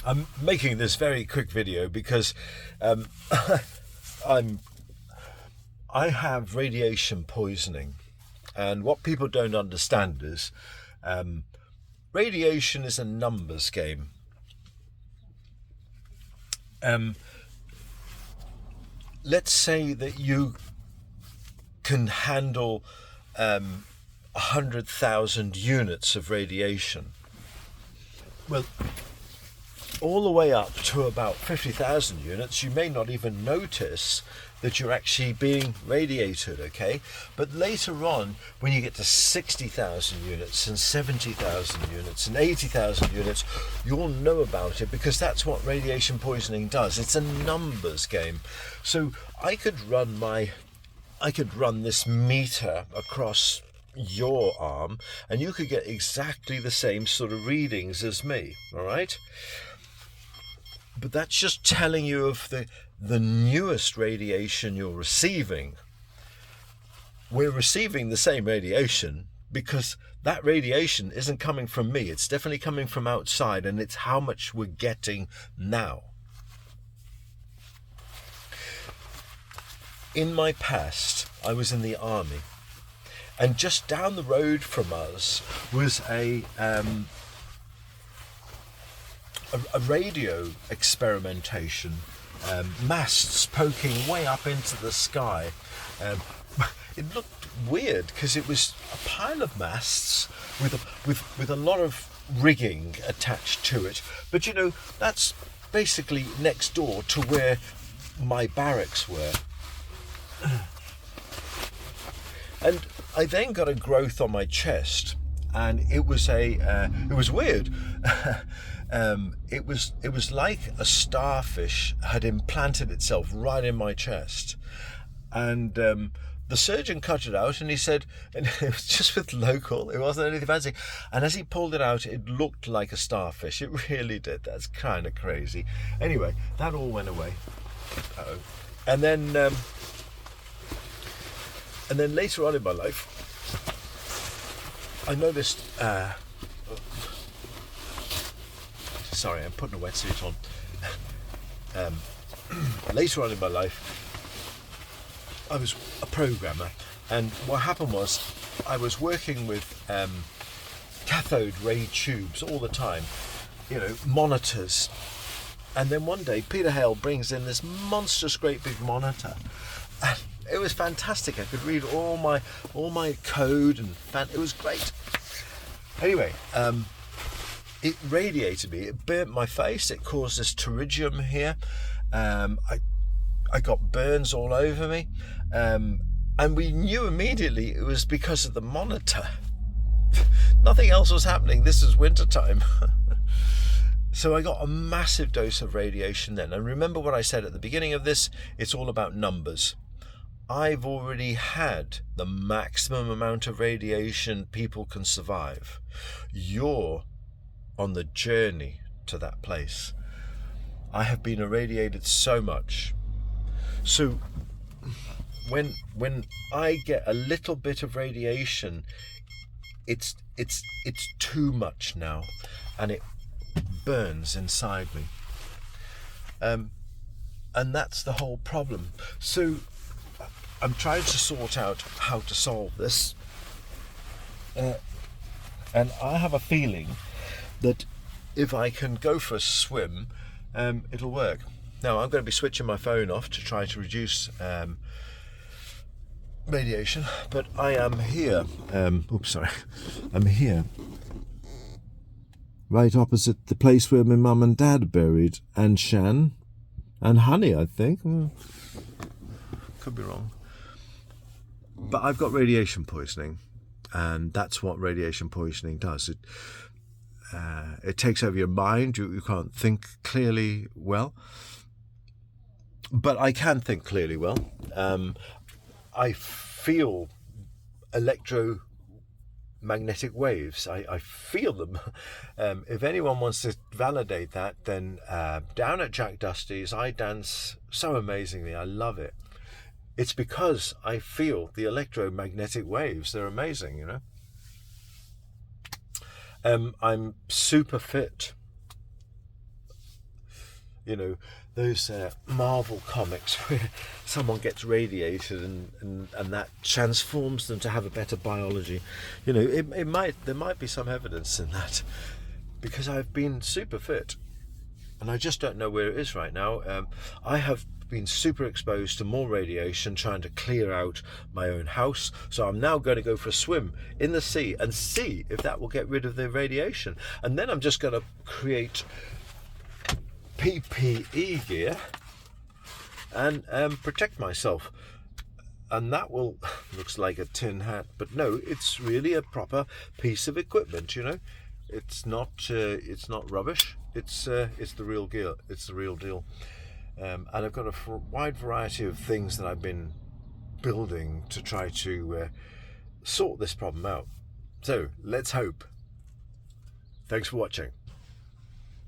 I'm making this very quick video because I have radiation poisoning, and what people don't understand is radiation is a numbers game. Let's say that you can handle 100,000 units of radiation. Well, all the way up to about 50,000 units, you may not even notice that you're actually being radiated, okay? But later on, when you get to 60,000 units and 70,000 units and 80,000 units, you'll know about it, because that's what radiation poisoning does. It's a numbers game. So I could run this meter across your arm, and you could get exactly the same sort of readings as me, all right? But that's just telling you of the newest radiation you're receiving. We're receiving the same radiation because that radiation isn't coming from me. It's definitely coming from outside, and it's how much we're getting now. In my past, I was in the army, and just down the road from us was a radio experimentation, masts poking way up into the sky. It looked weird because it was a pile of masts with a lot of rigging attached to it. But you know, that's basically next door to where my barracks were. And I then got a growth on my chest, and it was weird. It was like a starfish had implanted itself right in my chest, and the surgeon cut it out, and he said, and it was just with local, it wasn't anything fancy, and as he pulled it out, it looked like a starfish. It really did. That's kind of crazy. Anyway, that all went away. And then later on in my life, I noticed, sorry, I'm putting a wetsuit on. Later on in my life, I was a programmer, and what happened was I was working with cathode ray tubes all the time, you know, monitors. And then one day, Peter Hale brings in this monstrous great big monitor. And it was fantastic. I could read all my code, and it was great. Anyway, it radiated me. It burnt my face. It caused this pterygium here. I got burns all over me, and we knew immediately it was because of the monitor. Nothing else was happening. This is wintertime. So I got a massive dose of radiation then. And remember what I said at the beginning of this, it's all about numbers. I've already had the maximum amount of radiation people can survive. You're on the journey to that place. I have been irradiated so much. So when I get a little bit of radiation, it's too much now, and it burns inside me. And that's the whole problem. So I'm trying to sort out how to solve this, and I have a feeling that if I can go for a swim, it'll work. Now I'm going to be switching my phone off to try to reduce radiation, but I am here. I'm here right opposite the place where my mum and dad are buried, and Shan and Honey, I think. Could be wrong. But I've got radiation poisoning, and that's what radiation poisoning does. It takes over your mind. You can't think clearly well. But I can think clearly well. I feel electromagnetic waves. I feel them. If anyone wants to validate that, then down at Jack Dusty's, I dance so amazingly. I love it. It's because I feel the electromagnetic waves. They're amazing, you know. I'm super fit. you know, those Marvel comics where someone gets radiated and that transforms them to have a better biology. You know, there might be some evidence in that, because I've been super fit and I just don't know where it is right now. I have been super exposed to more radiation trying to clear out my own house, so I'm now going to go for a swim in the sea and see if that will get rid of the radiation, and then I'm just going to create PPE gear and protect myself, and that will looks like a tin hat, but no, it's really a proper piece of equipment. You know, it's not rubbish. It's the real gear. It's the real deal. And I've got a wide variety of things that I've been building to try to sort this problem out. So let's hope. Thanks for watching.